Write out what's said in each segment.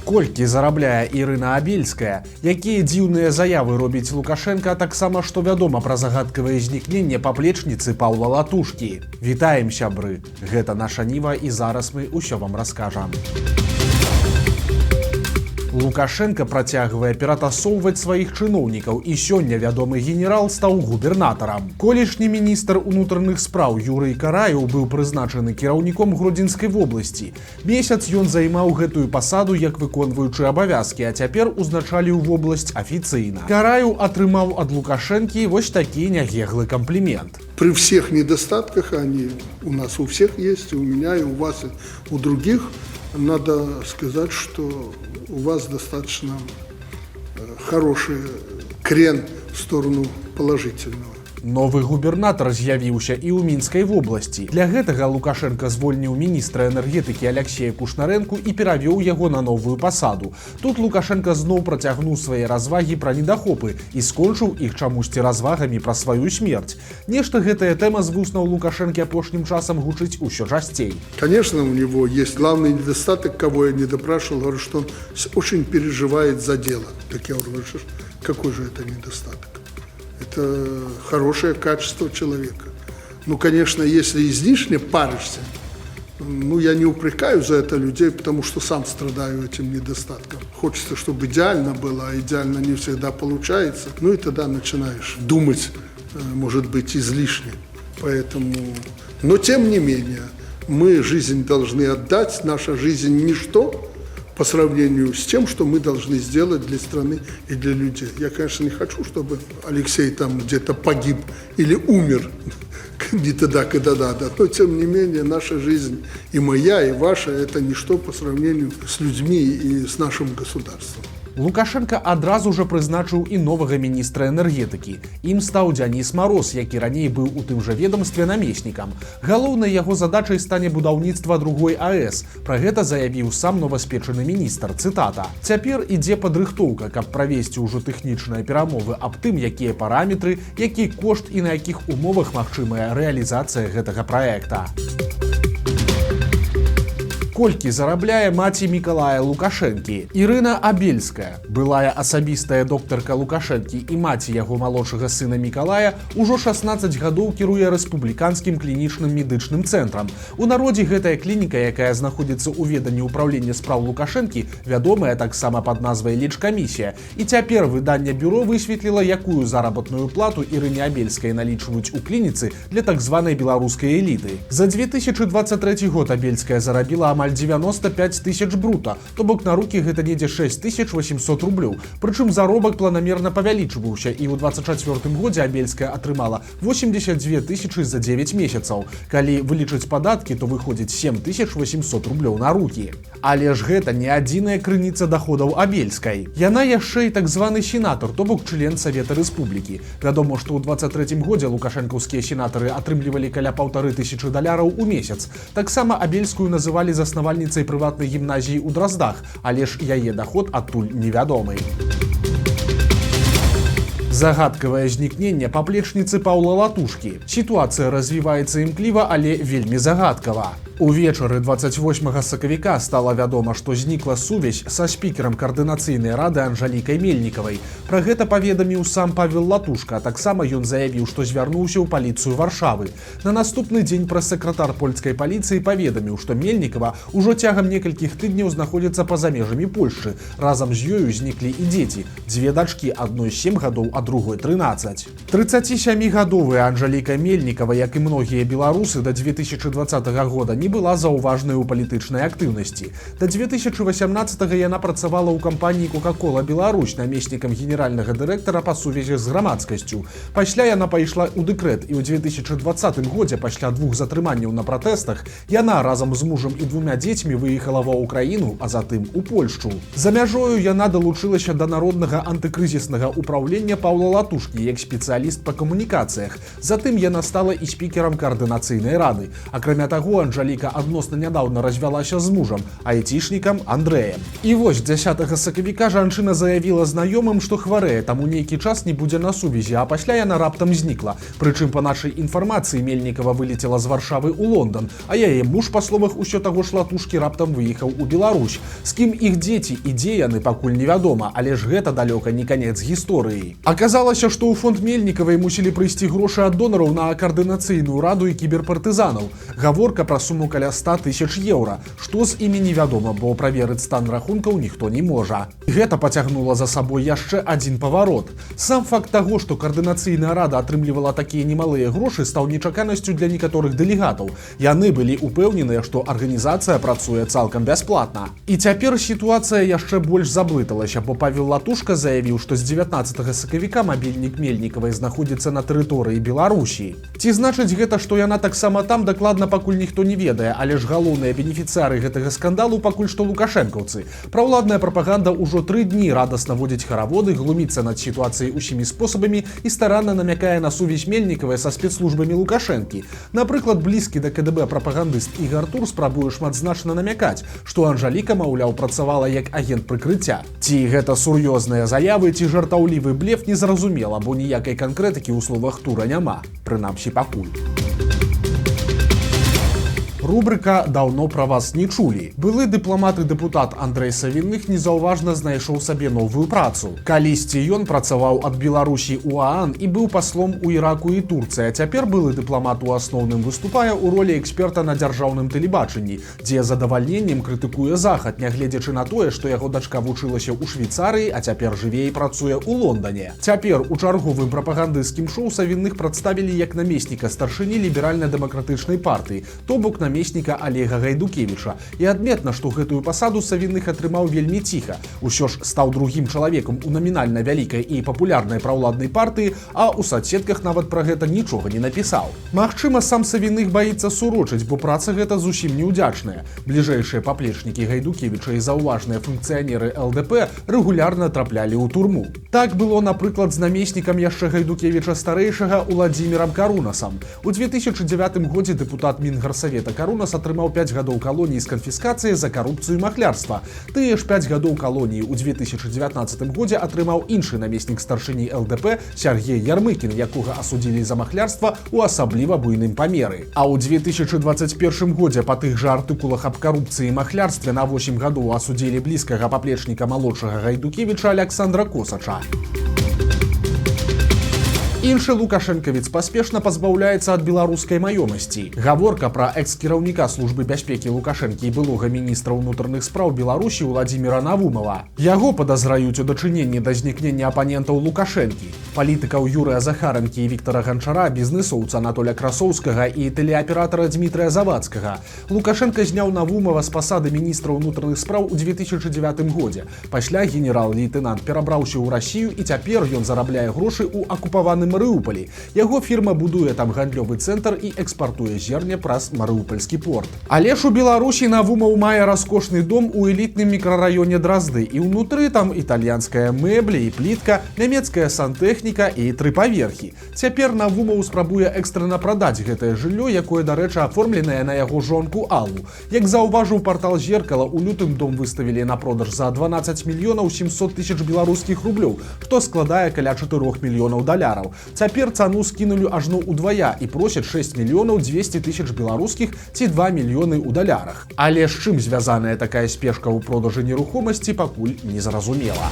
Колькі зарабляе Ірына Абельская, якія дзіўныя заявы робіць Лукашенка, а таксама што вядома пра загадкавае знікненне паплечніцы Паўла Латушкі. Вітаем, сябры! Гэта наша Ніва і зараз мы ўсё вам раскажам. Лукашенко працягвае ператасоўваць сваіх чыноўнікаў, і сёння вядомы генерал стаў губернатарам. Колішні міністр унутраных спраў Юрый Караеў быў прызначаны кіраўніком Гродзенскай вобласці. Месяц ён займаў гэтую пасаду як выконваючы абавязкі, а цяпер узначаліў вобласць афіцыйна. Караеў атрымаў ад Лукашэнкі вось такі нягеглы камплімент. При всех недостатках, они у нас у всех есть, и у меня, и у вас, и у других, надо сказать, что у вас достаточно хороший крен в сторону положительного. Новы губернатар з'явіўся і ў Мінскай вобласці. Для гэтага Лукашенко звольніў міністра энергетыкі Алексея Кушнарэнку і перавёў яго на новую пасаду. Тут Лукашенко зноў працягнуў свае развагі пра недахопы і скончыў іх чамусьці развагамі пра сваю смерць. Нешта гэтая тэма з вуснаў Лукашэнкі апошнім часам гучыць усё часцей. Конечно, у него есть главный недостаток, кого я не допрашивал, говорю, что он очень переживает за дело. Так я говорю, какой же это недостаток? Это хорошее качество человека. Ну, конечно, если излишне паришься, я не упрекаю за это людей, потому что сам страдаю этим недостатком. Хочется, чтобы идеально было, а идеально не всегда получается. И тогда начинаешь думать, может быть, излишне. Поэтому, но тем не менее, мы жизнь должны отдать, наша жизнь ничто по сравнению с тем, что мы должны сделать для страны и для людей. Я, конечно, не хочу, чтобы Алексей там где-то погиб или умер не тогда, когда надо. Но, тем не менее, наша жизнь и моя, и ваша – это ничто по сравнению с людьми и с нашим государством. Лукашенко адразу жа прызначыў і новага міністра энергетыкі. Ім стаў Дзяніс Мароз, які раней быў у тым жа ведомстве намеснікам. Галоўнай яго задачай стане будаўніцтва другой АЭС. Пра гэта заявіў сам новаспечаны міністр. Цытата. Цяпер ідзе падрыхтоўка, каб правесці ўжо тэхнічныя перамовы аб тым, якія параметры, які кошт і на якіх умовах магчымая рэалізацыя гэтага праекта. Колькі зарабляе маці Мікалая Лукашэнкі. Ірына Абельская, былая асабістая доктарка Лукашэнкі і маці яго малодшага сына Мікалая, ужо 16 гадоў кіруе рэспубліканскім клінічным медычным цэнтрам. У народзе гэтая клініка, якая знаходзіцца ў веданні ўпраўлення спраў Лукашэнкі, вядомая таксама пад назвай Лечкамісія. І цяпер выданне бюро высветліла, якую заработную плату Ірыне Абельскай налічваюць у клініцы для так званай беларускай эліты. За 2023 год Абельская зарабіла амаль 95 тысяч брута, то бок на рукі гэта недзе 6800 рублёў. Прычым заробак планамерна павялічваўся, і ў 24 годзе Абельская атрымала 82 тысячы за 9 месяцаў. Калі вылічыць падаткі, то выходзіць 7800 рублёў на рукі. Але ж гэта не адзіная крыніца даходаў Абельскай. Яна яшчэ і так званы сенатар, то бок член Савета Рэспублікі. Вядома, што ў 23 годзе лукашэнкаўскія сенатары атрымлівалі каля $1500 у месяц. Таксама Абельскую называлі заснавальніцай прыватнай гімназіі ў Драздах, але ж яе даход адтуль невядомы. Загадкавае знікненне паплечніцы Паўла Латушкі. Сітуацыя развіваецца імкліва, але вельмі загадкава. Увечары 28 сакавіка стала вядома, што знікла сувязь са спікерам каардынацыйнай рады Анжалікай Мельнікавай. Пра гэта паведаміў сам Павел Латушка, а таксама ён заявіў, што звярнуўся ў паліцыю Варшавы. На наступны дзень прэс-сакратар польскай паліцыі паведаміў, што Мельнікава ўжо цягам некалькіх тыдняў знаходзіцца па-за межамі Польшчы. Разам з ёю зніклі і дзеці. Дзве дачкі, адной 7 гадоў, а другой 13. 37-гадовая Анжаліка Мельнікава, як і многія беларусы, да 2020 года не была заўважнай у палітычнай актыўнасці. Да 2018 яна працавала ў кампаніі «Кока-кола Беларусь» намеснікам генеральнага дырэктара па сувязі з грамадскасцю. Пасля яна пайшла ў дэкрэт, і ў 2020 годзе, пасля 2 затрыманняў на пратэстах, яна разам з мужам і 2 дзецьмі выехала ва ўкраіну, а затым у Польшчу. За мяжою яна далучылася да народнага антыкрызіснага ўпраўлення Паўла Латушкі як спецыяліст па камунікацыях. Затым яна стала і спікерам каардынацыйнай рады. Акрамя таго, Анжаліка чалавека адносна нядаўна развялася з мужам, айцішнікам Андрэем. І вось 10 сакавіка жанчына заявіла знаёмым, што хварэе, таму нейкі час не будзе на сувязі, а пасля яна раптам знікла. Прычым па нашай інфармацыі Мельнікава вылецела з Варшавы ў Лондан, а яе муж, па словах усё таго ж латушкі, раптам выехаў у Беларусь. З кім іх дзеці і дзе яны, пакуль невядома, але ж гэта далёка не канец гісторыі. Аказалася, што ў фонд Мельнікавай мусілі прыйсці грошы ад донараў на каардынацыйную раду і кіберпартызанаў. Гаворка пра суму каля 100 000 еўра. Што з імі невядома, бо праверыць стан рахункаў ніхто не можа. Гэта пацягнула за сабой яшчэ адзін паварот. Сам факт таго, што каардынацыйная рада атрымлівала такія немалыя грошы, стаў нечаканасцю для некаторых дэлегатаў. Яны былі упэўненыя, што арганізацыя працуе цалкам бясплатна. І цяпер сітуацыя яшчэ больш заблыталася, бо Павел Латушка заявіў, што з 19 сакавіка мабільнік Мельнікавай знаходзіцца на тэрыторыі Беларусі. Ці значыць гэта, што яна таксама там, дакладна пакуль ніхто не ведае, але ж галоўныя бенефіцыары гэтага скандалу пакуль што лукашэнкаўцы. Праўладная прапаганда ўжо 3 дні радасна водзіць хараводы, глуміцца над сітуацыяй усімі спосабамі і старанна намякае на сувязь Мельнікавай са спецслужбамі Лукашэнкі. Напрыклад, блізкі да КДБ прапагандыст Ігар Тур спрабуе шматзначна намякаць, што Анжаліка, маўляў, працавала як агент прыкрыцця. Ці гэта сур'ёзныя заявы, ці жартаўлівы блеф, незразумела, бо ніякай канкрэтыкі ў словах Тура няма. Прынамсі пакуль. Рубрика «Даўно пра вас не чулі». Былы дыпламат і дэпутат Андрэй Савінных незаўважна знайшоў сабе новую працу. Калісьці ён працаваў ад Беларусі ў ААН і быў паслом у Іраку і Турцыі, а цяпер былы дыпламат у асноўным выступае ў ролі эксперта на дзяржаўным тэлебачанні, дзе задавальненнем крытыкуе Захад, нягледзячы на тое, што яго дачка вучылася ў Швейцарыі, а цяпер жыве і працуе ў Лондане. Цяпер у чарговым прапагандысцкім шоу Савінных прадставілі як намесніка старшыні ліберальна-дэмакратычнай партыі, то бок намесніка Олега Гайдукевіча. І адметна, што гэтую пасаду Савінных атрымаў вельмі ціха. Усё ж стаў другім чалавекам у намінальна вялікай і папулярнай праўладнай партыі, а ў соцсетках нават пра гэта нічога не напісаў. Магчыма, сам Савінных баіцца сурочыць, бо праца гэта зусім неўдзячная. Бліжэйшыя паплечнікі Гайдукевіча і заўважныя функцыянеры ЛДП рэгулярна траплялі ў турму. Так было, напрыклад, з намеснікам яшчэ Гайдукевіча старэйшага Уладзімірам Карунасам. У 2009 годзе дэпутат Мінгарсавета Карунас атрымаў 5 гадоў калоніі з канфіскацыяй за карупцыю і махлярства. Тыя ж 5 гадоў калоніі ў 2019 годзе атрымаў іншы намеснік старшыні ЛДП Сергей Ярмыкін, якога асудзілі за махлярства ў асабліва буйным памеры. А ў 2021 годзе па тых жа артыкулах аб карупцыі і махлярстве на 8 гадоў асудзілі блізкага паплечніка малодшага Гайдукевіча Александра Косача. Іншы лукашэнкавец паспешна пазбаўляецца ад беларускай маёмасці. Гаворка пра экс-кіраўніка службы бяспекі Лукашэнкі і былога міністра ўнутраных спраў Беларусі Уладзіміра Навумова. Яго падазраюць у дачыненні да знікнення апанентаў Лукашэнкі. Палітыкаў Юрыя Захаранкі і Віктара Ганчара, бізнэсоўца Анатоля Красоўскага і тэлеаператара Дмітрыя Завадскага. Лукашэнка зняў Навумова з пасады міністра ўнутраных спраў у 2009 годзе. Пасля генерал-лейтэнант перабраўся ў Расію і цяпер ён зарабляе грошы ў акупаваным Марыуполі. Яго фірма будуе там гандлёвы цэнтр і экспартуе зерне праз Марыупольскі порт. Але ж у Беларусі Навумаў мае раскошны дом у элітным мікрараёне Дразды, і ўнутры там італьянская мэбля і плітка, нямецкая сантэхніка і 3 паверхі. Цяпер Навумаў спрабуе экстрана прадаць гэтае жыллё, якое, дарэчы, аформленае на яго жонку Аллу. Як заўважыў партал Зеркала, у лютым дом выставілі на продаж за 12 мільёнаў 700 тысяч беларускіх рублёў, што складае каля 4 мільёнаў даляраў. Цяпер цану скінулі ажно ўдвая і просяць 6 мільёнаў 200 тысяч беларускіх ці 2 мільёны ў далярах. Але з чым звязаная такая спешка ў продажы нерухомасці, пакуль незразумела.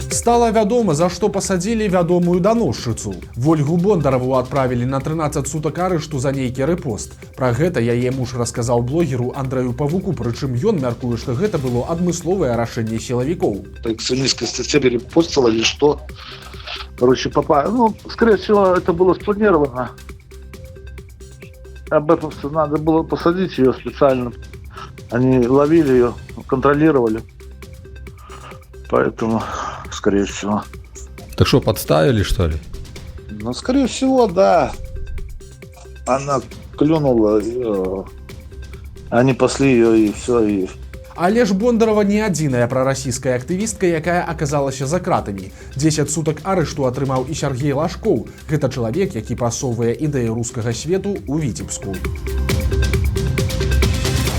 Стала вядома, за што пасадзілі вядомую даносчыцу. Вольгу Бондараву адправілі на 13 сутак арышту за нейкі рэпост. Пра гэта яе муж расказаў блогеру Андрэю Павуку, прычым ён мяркуе, што гэта было адмысловае рашэнне силовиков. Экстремистская статья перепостила или что? Короче, скорее всего, это было спланировано. Об этом надо было посадить ее специально. Они ловили ее, контролировали. Поэтому, скорее всего. Так что, подставили, что ли? Ну, скорее всего, да. Она клюнула, они пасли ее, и все, и Але ж Бондарова не адзіная прарасійская актывістка, якая аказалася за кратамі. 10 сутак арышту атрымаў і Сергей Лашкоў. Гэта чалавек, які прасоўвае ідэі рускага свету ў Віцебску.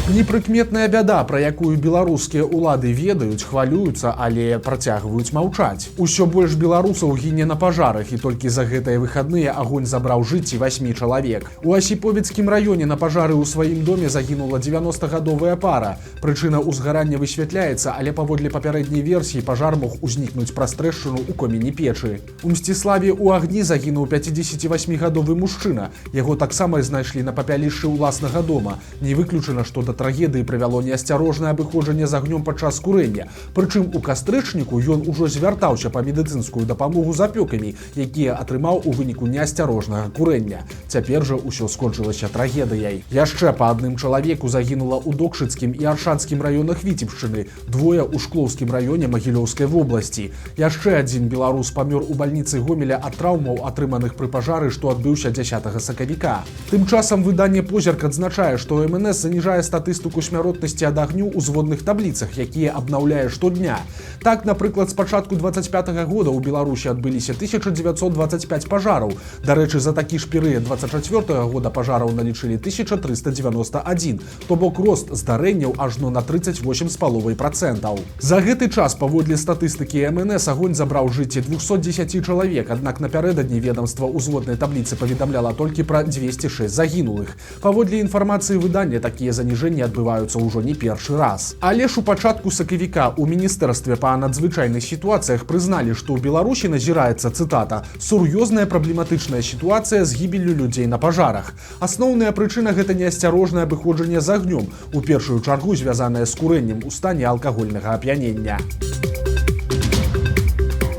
Непрыкметная бяда, пра якую беларускія ўлады ведаюць, хвалююцца, але працягваюць маўчаць. Усё больш беларусаў гіне на пажарах, і толькі за гэтыя выхадныя агонь забраў жыцці 8 чалавек. У Асіповіцкім раёне на пажары ў сваім доме загінула 90-гадовая пара. Прычына ўзгарання высвятляецца, але паводле папярэдняй версіі пажар мог узнікнуць праз трэшчыну ў комені печы. У Мсціславе ў агні загінуў 58-гадовы мужчына. Яго таксама знайшлі на папялішчы ўласнага дома. Не выключана, што да трагедыі прывяло неасцярожнае абыходжанне з агнём падчас курэння. Прычым у кастрычніку ён ужо звяртаўся па медыцынскую дапамогу з апёкамі, якія атрымаў у выніку неасцярожнага курэння. Цяпер жа ўсё скончылася трагедыяй. Яшчэ па адным чалавеку загінула ў Докшыцкім і Аршанскім раёнах Віцебшчыны, двое ў Шклоўскім раёне Магілёўскай вобласці. Яшчэ адзін беларус памёр у бальніцы Гомеля ад траўмаў, атрыманых пры пажары, што адбыўся 10 сакавіка. Тым часам выданне «Позірк» адзначае, што МНС заніжае статыстыку смяротнасці ад агню ў зводных табліцах, якія абнаўляе штодня. Так, напрыклад, з пачатку 25-го года ў Беларусі адбыліся 1925 пажараў. Дарэчы, за такі ж перыяд 24-го года пажараў налічылі 1391, то бок рост здарэнняў ажно на 38,5%. За гэты час, паводле статыстыкі МНС, агонь забраў жыцці 210 чалавек, аднак напярэдадні ведамства ў зводнай табліцы паведамляла толькі пра 206 загінулых. Паводле інфармацыі выдання, такія заніжэнні адбываюцца ўжо не першы раз. Але ж у пачатку сакавіка ў міністэрстве па надзвычайных сітуацыях прызналі, што ў Беларусі назіраецца, цытата, «сур'ёзная праблематычная сітуацыя з гібеллю людзей на пажарах». Асноўная прычына – гэта неасцярожнае абыходжанне з агнём, у першую чаргу звязанае з курэннем у стане алкагольнага ап'янення.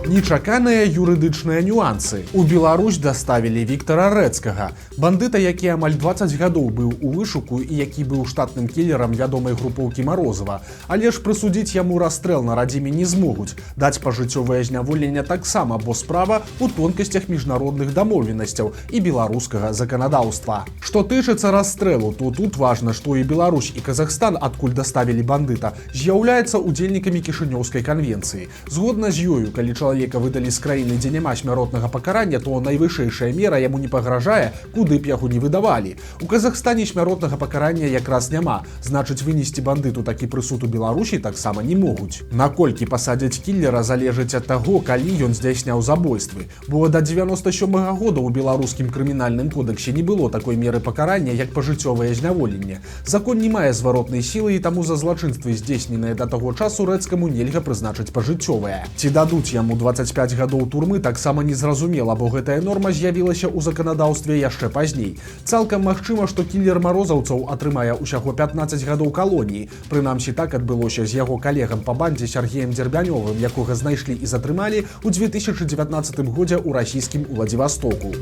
Нечаканыя юрыдычныя нюансы. У Беларусь даставілі Віктара Рэцкага, бандыта, які амаль 20 гадоў быў у вышуку і які быў штатным кілерам вядомай групоўкі Марозава. Але ж прысудзіць яму расстрэл на радзіме не змогуць. Даць пажыццёвае зняволенне таксама, бо справа ў тонкасцях міжнародных дамоўленасцяў і беларускага заканадаўства. Што тычыцца расстрэлу, то тут важна, што і Беларусь, і Казахстан, адкуль даставілі бандыта, з'яўляецца удзельнікамі Кішынёўскай канвенцыі. Згодна з ёю, калі чалавека выдалі з краіны, дзе няма смяротнага пакарання, то найвышэйшая мера яму не пагражае, куды б яго не выдавалі. У Казахстане смяротнага пакарання якраз няма, значыць, вынесці бандыту такі прысуд у Беларусі таксама не могуць. Наколькі пасадзяць кіллера, залежыць ад таго, калі ён здзяйсняў забойствы. Бо да 97-го года ў беларускім крымінальным кодексе не было такой меры пакарання, як пажыццёвае зняволенне. Закон не мае зваротнай сілы, і таму за злачынствы, здзейсненыя да таго часу, Рэцкаму нельга прызначыць пажыццёвае. Ці дадуць яму 25 гадоў турмы, таксама незразумела, бо гэтая норма з'явілася ў заканадаўстве яшчэ пазней. Цалкам магчыма, што кілер марозаўцаў атрымае ўсяго 15 гадоў калоніі. Прынамсі, так адбылося з яго калегам па бандзе Сергеем Дзербянёвым, якога знайшлі і затрымалі ў 2019 годзе ў расійскім Уладзівастоку.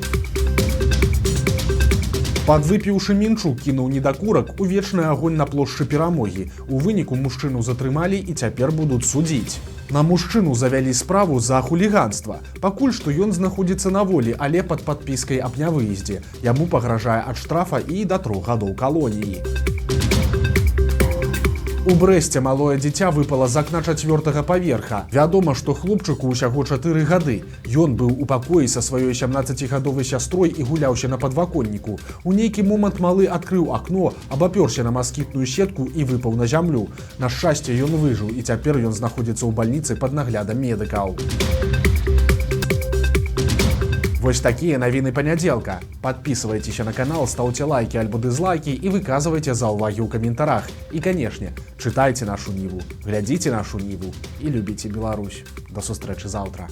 Падвыпіўшы Мінчук кінуў недакурак у вечны агонь на плошчы Перамогі. У выніку мужчыну затрымалі і цяпер будуць судзіць. На мужчыну завялі справу за хуліганства. Пакуль што ён знаходзіцца на волі, але пад падпіскай аб нявыездзе. Яму пагражае ад штрафа і да 3 гадоў калоніі. У Брэсце малое дзіця выпала з акна 4-го паверха. Вядома, што хлопчыку ўсяго 4 гады. Ён быў у пакоі са сваёй 17-гадовай сястрой і гуляўся на падваконніку. У нейкі момант малы адкрыў акно, абапёрся на маскітную сетку і выпаў на зямлю. На шчасце, ён выжыў, і цяпер ён знаходзіцца ў бальніцы пад наглядам медыкаў. Вось такія навіны панядзелка. Падпісывайцеся на канал, стаўце лайкі альбо дызлайкі і выказвайце заўвагі ў каментарах. І, канешне, чытайце нашу Ніву, глядзіце нашу Ніву і любіце Беларусь. До сустрэчы заўтра.